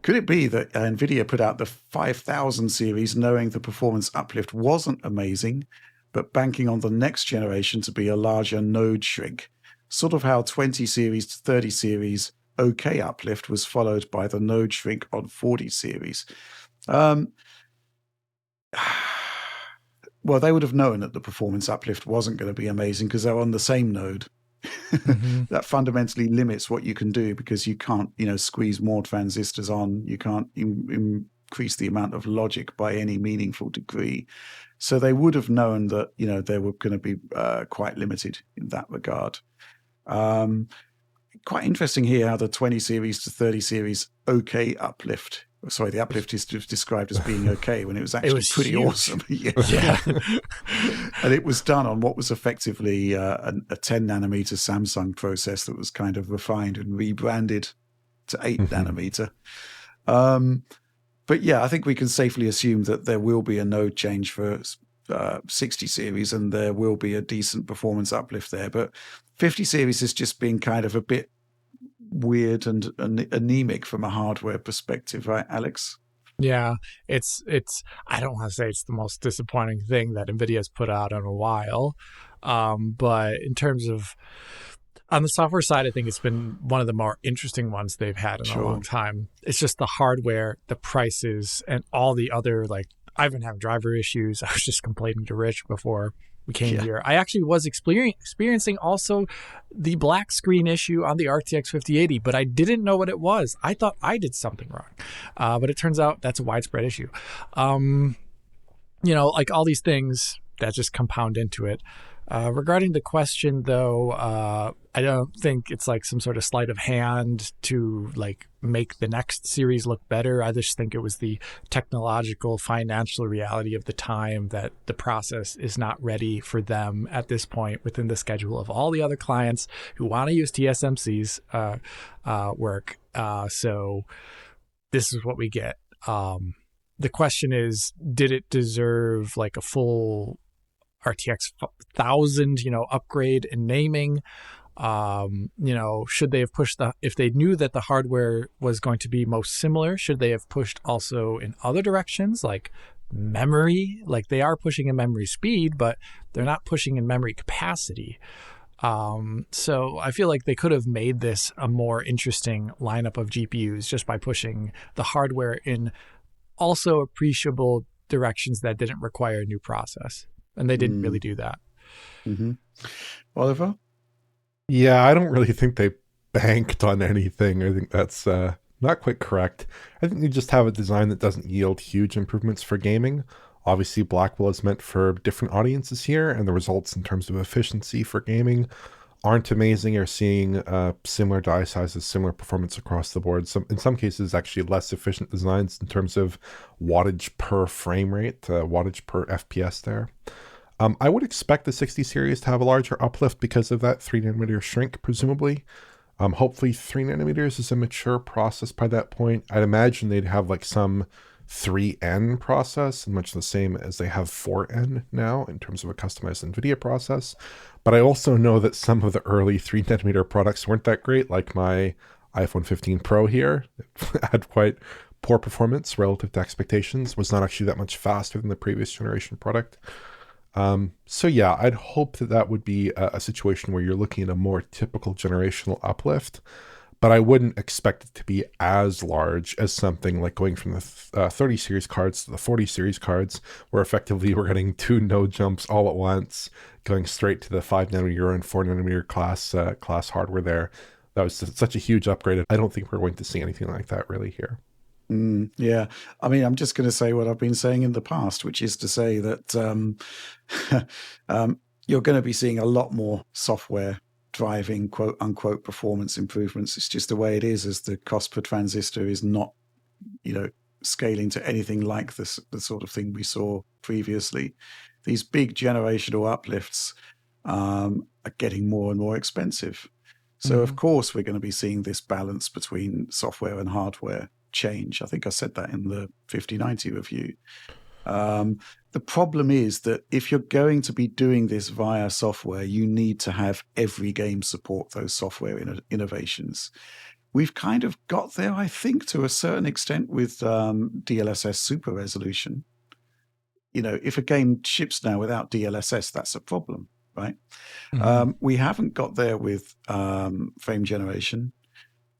Could it be that Nvidia put out the 5000 series knowing the performance uplift wasn't amazing, but banking on the next generation to be a larger node shrink? Sort of how 20 series to 30 series okay uplift was followed by the node shrink on 40 series. Well, they would have known that the performance uplift wasn't going to be amazing because they're on the same node. Mm-hmm. That fundamentally limits what you can do because you can't, squeeze more transistors on. You can't increase the amount of logic by any meaningful degree. So they would have known that, they were going to be quite limited in that regard. Quite interesting here how the 20 series to 30 series okay uplift. Sorry, the uplift is described as being okay when it was actually pretty huge. awesome. Yeah. And it was done on what was effectively a 10 nanometer Samsung process that was kind of refined and rebranded to 8 nanometer. But yeah, I think we can safely assume that there will be a node change for 60 series and there will be a decent performance uplift there. But 50 series has just been kind of a bit weird and anemic from a hardware perspective, right, Alex? Yeah, it's I don't want to say it's the most disappointing thing that Nvidia's put out in a while, but in terms of on the software side, I think it's been one of the more interesting ones they've had in a long time. It's just the hardware, the prices, and all the other, like, I've been having driver issues. I was just complaining to Rich before we came here. I actually was experiencing also the black screen issue on the RTX 5080, but I didn't know what it was. I thought I did something wrong, but it turns out that's a widespread issue. Like all these things that just compound into it. Regarding the question, though, I don't think it's like some sort of sleight of hand to like make the next series look better. I just think it was the technological, financial reality of the time that the process is not ready for them at this point within the schedule of all the other clients who want to use TSMC's work. So this is what we get. The question is, did it deserve like a full RTX 1000, upgrade in naming? Should they have pushed if they knew that the hardware was going to be most similar, should they have pushed also in other directions, like memory? Like they are pushing in memory speed, but they're not pushing in memory capacity. So I feel like they could have made this a more interesting lineup of GPUs just by pushing the hardware in also appreciable directions that didn't require a new process. And they didn't really do that. Mm-hmm. Oliver? Yeah, I don't really think they banked on anything. I think that's not quite correct. I think they just have a design that doesn't yield huge improvements for gaming. Obviously, Blackwell is meant for different audiences here, and the results in terms of efficiency for gaming aren't amazing. You're seeing similar die sizes, similar performance across the board. In some cases, actually less efficient designs in terms of wattage per frame rate, wattage per FPS there. I would expect the 60 series to have a larger uplift because of that 3 nanometer shrink, presumably. Hopefully 3 nanometers is a mature process by that point. I'd imagine they'd have like some 3N process, much the same as they have 4N now in terms of a customized NVIDIA process. But I also know that some of the early 3 nanometer products weren't that great, like my iPhone 15 Pro here. It had quite poor performance relative to expectations, was not actually that much faster than the previous generation product. So yeah, I'd hope that would be a situation where you're looking at a more typical generational uplift, but I wouldn't expect it to be as large as something like going from the 30 series cards to the 40 series cards, where effectively we're getting 2 node jumps all at once, going straight to the 5 nanometer and 4 nanometer class hardware there. That was such a huge upgrade. I don't think we're going to see anything like that really here. Yeah, I mean, I'm just going to say what I've been saying in the past, which is to say that you're going to be seeing a lot more software driving quote unquote performance improvements. It's just the way it is, as the cost per transistor is not, scaling to anything like the sort of thing we saw previously. These big generational uplifts are getting more and more expensive. So of course we're going to be seeing this balance between software and hardware change. I think I said that in the 5090 review. The problem is that if you're going to be doing this via software, you need to have every game support those software innovations. we've kind of got there, I think, to a certain extent with DLSS super resolution. If a game ships now without DLSS, that's a problem, right? We haven't got there with frame generation,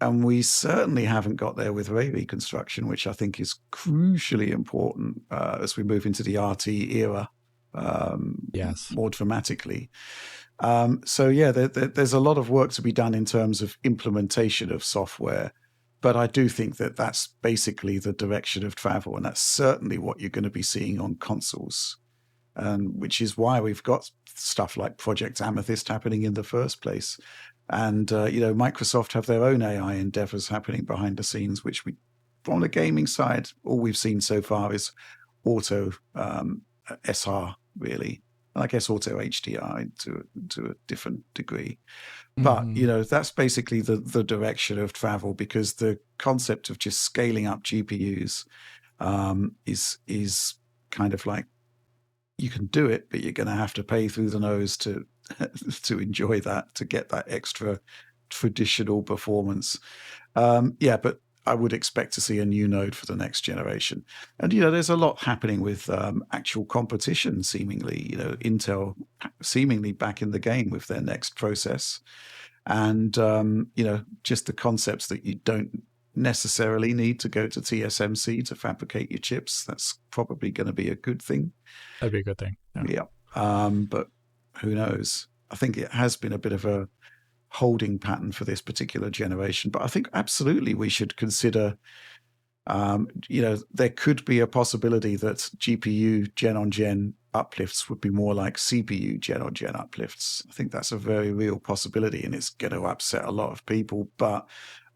and we certainly haven't got there with ray reconstruction, which I think is crucially important as we move into the RT era more dramatically. So yeah, there's a lot of work to be done in terms of implementation of software, but I do think that that's basically the direction of travel, and that's certainly what you're going to be seeing on consoles, which is why we've got stuff like Project Amethyst happening in the first place. And, Microsoft have their own AI endeavors happening behind the scenes, which from the gaming side, all we've seen so far is auto SR, really. I guess auto HDR to a different degree. But, that's basically the direction of travel, because the concept of just scaling up GPUs is kind of like, you can do it, but you're going to have to pay through the nose to enjoy that, to get that extra traditional performance. But I would expect to see a new node for the next generation. And, there's a lot happening with actual competition, seemingly, Intel seemingly back in the game with their next process. And, just the concepts that you don't necessarily need to go to TSMC to fabricate your chips. That's probably going to be a good thing. That'd be a good thing. Yeah. But who knows? I think it has been a bit of a holding pattern for this particular generation. But I think absolutely we should consider, there could be a possibility that GPU gen-on-gen uplifts would be more like CPU gen-on-gen uplifts. I think that's a very real possibility, and it's going to upset a lot of people. But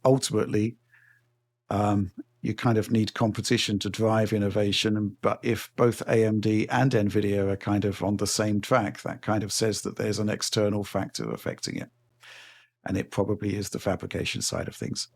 ultimately, you kind of need competition to drive innovation. But if both AMD and Nvidia are kind of on the same track, that kind of says that there's an external factor affecting it. And it probably is the fabrication side of things.